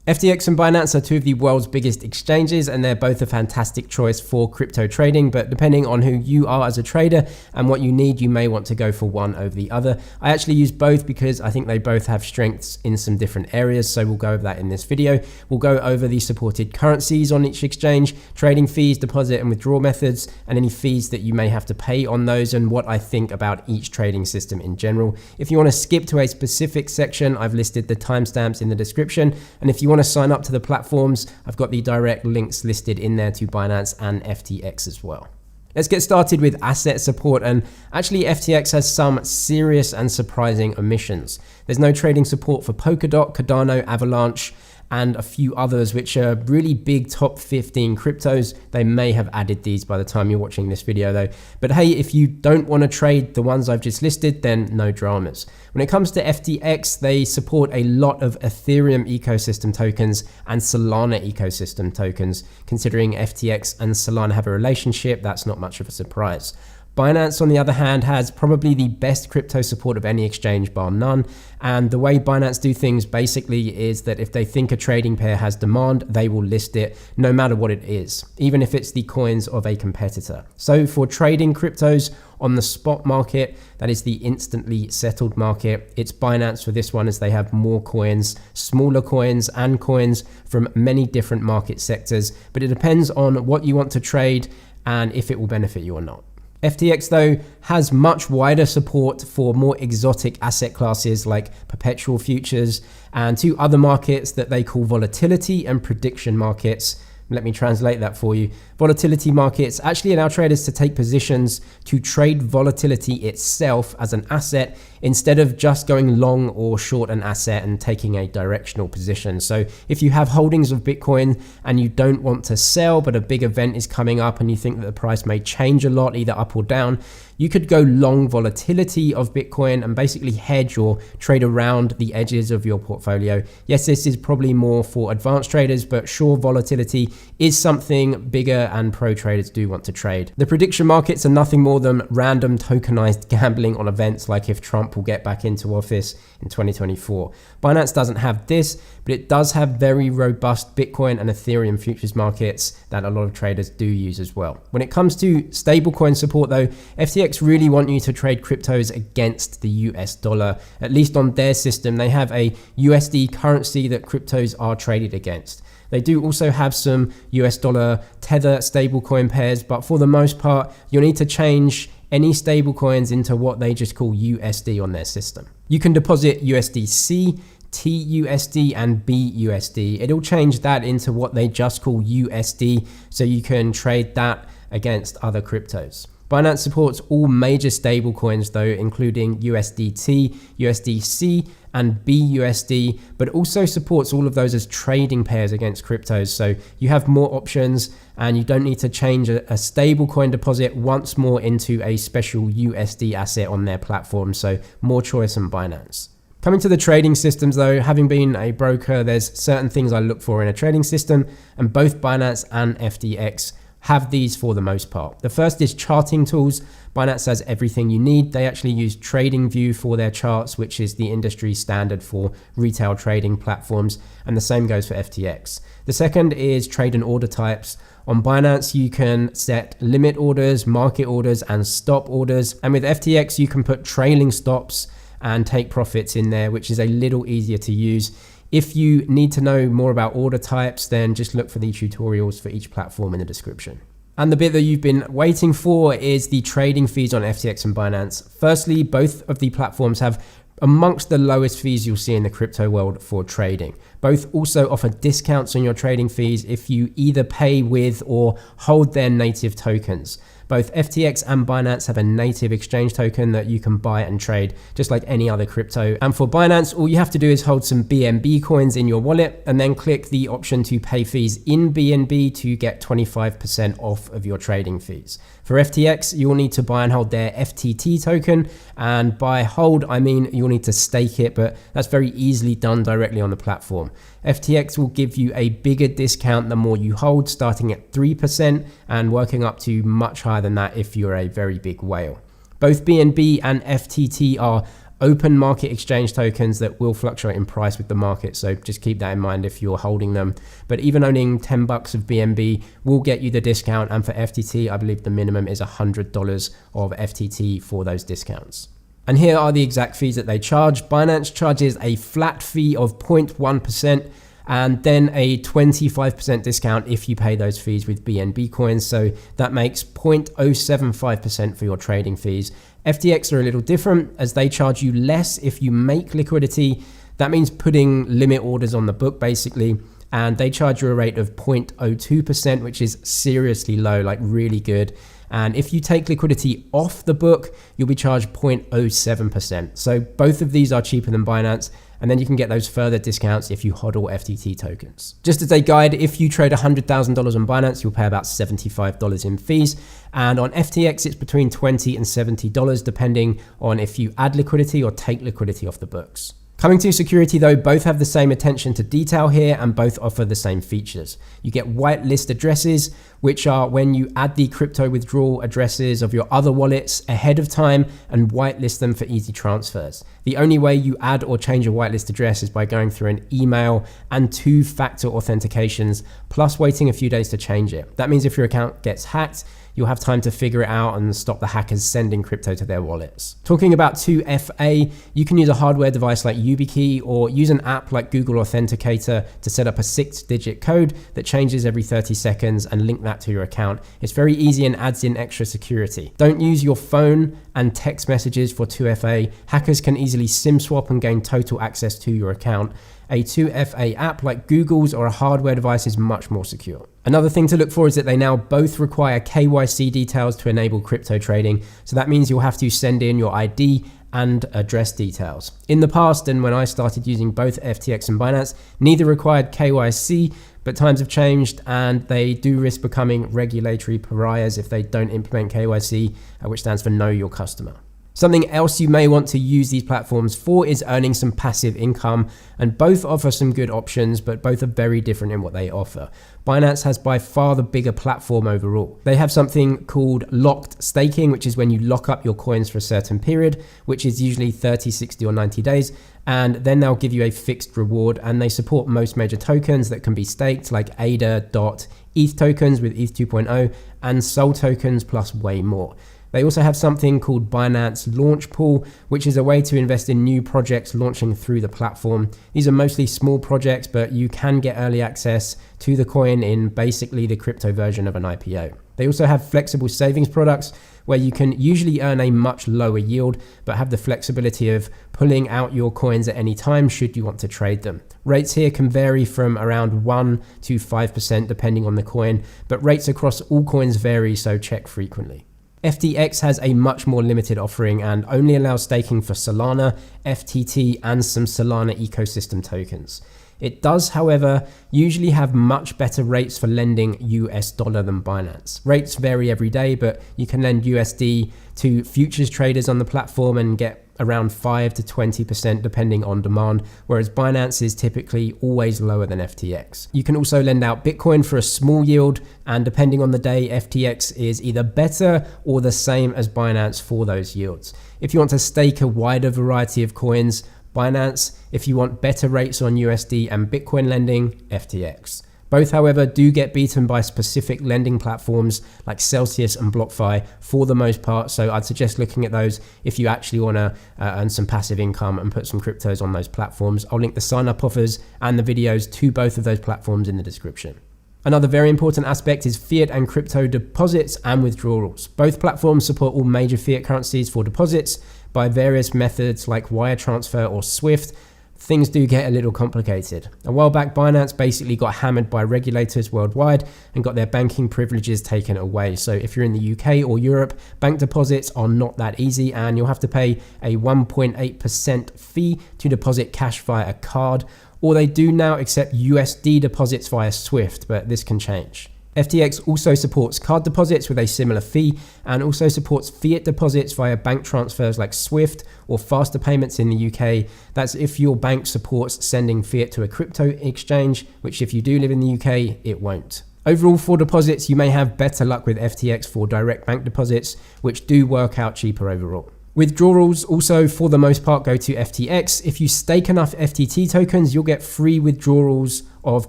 FTX and Binance are two of the world's biggest exchanges, and they're both a fantastic choice for crypto trading, but depending on who you are as a trader and what you need, you may want to go for one over the other. I actually use both because I think they both have strengths in some different areas, so we'll go over that in this video. We'll go over the supported currencies on each exchange, trading fees, deposit and withdrawal methods, and any fees that you may have to pay on those, and what I think about each trading system in general. If you want to skip to a specific section, I've listed the timestamps in the description, and if you want to sign up to the platforms, I've got the direct links listed in there to Binance and FTX as well. Let's get started with asset support, and actually FTX has some serious and surprising omissions. There's no trading support for Polkadot, Cardano, Avalanche, and a few others, which are really big top 15 cryptos. They may have added these by the time you're watching this video though. But hey, if you don't want to trade the ones I've just listed, then no dramas. When it comes to FTX, they support a lot of Ethereum ecosystem tokens and Solana ecosystem tokens. Considering FTX and Solana have a relationship, that's not much of a surprise. Binance, on the other hand, has probably the best crypto support of any exchange bar none. And the way Binance do things basically is that if they think a trading pair has demand, they will list it no matter what it is, even if it's the coins of a competitor. So for trading cryptos on the spot market, that is the instantly settled market, it's Binance for this one, as they have more coins, smaller coins and coins from many different market sectors. But it depends on what you want to trade and if it will benefit you or not. FTX though has much wider support for more exotic asset classes like perpetual futures and two other markets that they call volatility and prediction markets. Let me translate that for you. Volatility markets actually allow traders to take positions to trade volatility itself as an asset instead of just going long or short an asset and taking a directional position. So if you have holdings of Bitcoin and you don't want to sell, but a big event is coming up and you think that the price may change a lot, either up or down, you could go long volatility of Bitcoin and basically hedge or trade around the edges of your portfolio. Yes, this is probably more for advanced traders, but sure, volatility is something bigger and pro traders do want to trade. The prediction markets are nothing more than random tokenized gambling on events like if Trump will get back into office in 2024. Binance doesn't have this, but it does have very robust Bitcoin and Ethereum futures markets that a lot of traders do use as well. When it comes to stablecoin support though, FTX really want you to trade cryptos against the US dollar. At least on their system, they have a USD currency that cryptos are traded against. They do also have some US dollar tether stablecoin pairs, but for the most part, you'll need to change any stablecoins into what they just call USD on their system. You can deposit USDC, TUSD and BUSD. It'll change that into what they just call USD, so you can trade that against other cryptos. Binance supports all major stablecoins though, including USDT, USDC and BUSD, but also supports all of those as trading pairs against cryptos. So you have more options and you don't need to change a stablecoin deposit once more into a special USD asset on their platform. So more choice on Binance. Coming to the trading systems though, having been a broker, there's certain things I look for in a trading system, and both Binance and FTX have these for the most part. The first is charting tools. Binance has everything you need. They actually use TradingView for their charts, which is the industry standard for retail trading platforms, and the same goes for FTX. The second is trade and order types. On Binance, you can set limit orders, market orders, and stop orders. And with FTX, you can put trailing stops and take profits in there, which is a little easier to use. If you need to know more about order types, then just look for the tutorials for each platform in the description. And the bit that you've been waiting for is the trading fees on FTX and Binance. Firstly, both of the platforms have amongst the lowest fees you'll see in the crypto world for trading. Both also offer discounts on your trading fees if you either pay with or hold their native tokens. Both FTX and Binance have a native exchange token that you can buy and trade just like any other crypto. And for Binance, all you have to do is hold some BNB coins in your wallet and then click the option to pay fees in BNB to get 25% off of your trading fees. For FTX, you'll need to buy and hold their FTT token, and by hold, I mean you'll need to stake it, but that's very easily done directly on the platform. FTX will give you a bigger discount the more you hold, starting at 3% and working up to much higher than that if you're a very big whale. Both BNB and FTT are open market exchange tokens that will fluctuate in price with the market. So just keep that in mind if you're holding them. But even owning $10 of BNB will get you the discount. And for FTT, I believe the minimum is $100 of FTT for those discounts. And here are the exact fees that they charge. Binance charges a flat fee of 0.1%. and then a 25% discount if you pay those fees with BNB coins. So that makes 0.075% for your trading fees. FTX are a little different as they charge you less if you make liquidity. That means putting limit orders on the book basically. And they charge you a rate of 0.02%, which is seriously low, like really good. And if you take liquidity off the book, you'll be charged 0.07%. So both of these are cheaper than Binance. And then you can get those further discounts if you hodl FTT tokens. Just as a guide, if you trade $100,000 on Binance, you'll pay about $75 in fees. And on FTX, it's between $20 and $70, depending on if you add liquidity or take liquidity off the books. Coming to security though, both have the same attention to detail here and both offer the same features. You get whitelist addresses, which are when you add the crypto withdrawal addresses of your other wallets ahead of time and whitelist them for easy transfers. The only way you add or change a whitelist address is by going through an email and two-factor authentications, plus waiting a few days to change it. That means if your account gets hacked, you'll have time to figure it out and stop the hackers sending crypto to their wallets. Talking about 2FA, you can use a hardware device like YubiKey or use an app like Google Authenticator to set up a 6-digit code that changes every 30 seconds and link that to your account. It's very easy and adds in extra security. Don't use your phone and text messages for 2FA. Hackers can easily SIM swap and gain total access to your account. A 2FA app like Google's or a hardware device is much more secure. Another thing to look for is that they now both require KYC details to enable crypto trading. So that means you'll have to send in your ID and address details. In the past, and when I started using both FTX and Binance, neither required KYC, but times have changed and they do risk becoming regulatory pariahs if they don't implement KYC, which stands for Know Your Customer. Something else you may want to use these platforms for is earning some passive income, and both offer some good options, but both are very different in what they offer. Binance has by far the bigger platform overall. They have something called locked staking, which is when you lock up your coins for a certain period, which is usually 30, 60 or 90 days. And then they'll give you a fixed reward, and they support most major tokens that can be staked like ADA, DOT, ETH tokens with ETH 2.0 and SOL tokens plus way more. They also have something called Binance Launch Pool, which is a way to invest in new projects launching through the platform. These are mostly small projects, but you can get early access to the coin in basically the crypto version of an IPO. They also have flexible savings products where you can usually earn a much lower yield, but have the flexibility of pulling out your coins at any time should you want to trade them. Rates here can vary from around 1 to 5% depending on the coin, but rates across all coins vary, so check frequently. FTX has a much more limited offering and only allows staking for Solana, FTT, and some Solana ecosystem tokens. It does, however, usually have much better rates for lending US dollar than Binance. Rates vary every day, but you can lend USD to futures traders on the platform and get around 5 to 20% depending on demand, whereas Binance is typically always lower than FTX. You can also lend out Bitcoin for a small yield, and depending on the day, FTX is either better or the same as Binance for those yields. If you want to stake a wider variety of coins, Binance. If you want better rates on USD and Bitcoin lending, FTX. Both, however, do get beaten by specific lending platforms like Celsius and BlockFi for the most part, so I'd suggest looking at those if you actually want to earn some passive income and put some cryptos on those platforms. I'll link the sign-up offers and the videos to both of those platforms in the description. Another very important aspect is fiat and crypto deposits and withdrawals. Both platforms support all major fiat currencies for deposits by various methods like wire transfer or SWIFT. Things do get a little complicated. A while back, Binance basically got hammered by regulators worldwide and got their banking privileges taken away. So if you're in the UK or Europe, bank deposits are not that easy and you'll have to pay a 1.8% fee to deposit cash via a card, or they do now accept USD deposits via SWIFT, but this can change. FTX also supports card deposits with a similar fee and also supports fiat deposits via bank transfers like SWIFT or faster payments in the UK. That's if your bank supports sending fiat to a crypto exchange, which if you do live in the UK, it won't. Overall, for deposits, you may have better luck with FTX for direct bank deposits, which do work out cheaper overall. Withdrawals also, for the most part, go to FTX. If you stake enough FTT tokens, you'll get free withdrawals of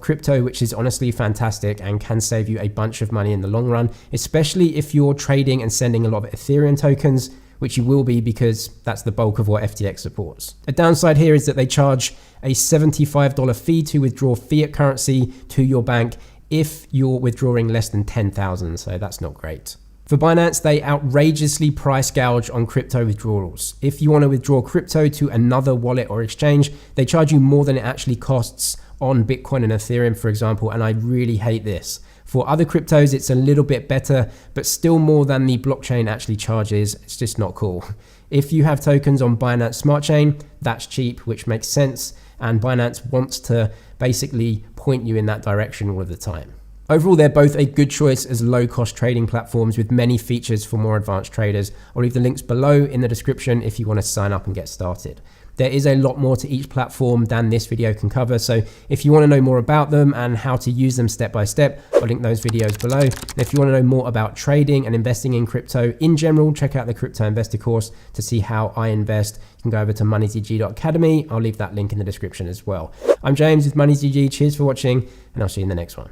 crypto, which is honestly fantastic and can save you a bunch of money in the long run, especially if you're trading and sending a lot of Ethereum tokens, which you will be because that's the bulk of what FTX supports. A downside here is that they charge a $75 fee to withdraw fiat currency to your bank if you're withdrawing less than 10,000, so that's not great. For Binance, they outrageously price gouge on crypto withdrawals. If you want to withdraw crypto to another wallet or exchange, they charge you more than it actually costs on Bitcoin and Ethereum, for example, and I really hate this. For other cryptos, it's a little bit better, but still more than the blockchain actually charges. It's just not cool. If you have tokens on Binance Smart Chain, that's cheap, which makes sense, and Binance wants to basically point you in that direction all of the time. Overall, they're both a good choice as low-cost trading platforms with many features for more advanced traders. I'll leave the links below in the description if you want to sign up and get started. There is a lot more to each platform than this video can cover, so if you want to know more about them and how to use them step by step, I'll link those videos below. And if you want to know more about trading and investing in crypto in general, check out the Crypto Investor course to see how I invest. You can go over to moneydg.academy. I'll leave that link in the description as well. I'm James with MoneyDG. Cheers for watching, and I'll see you in the next one.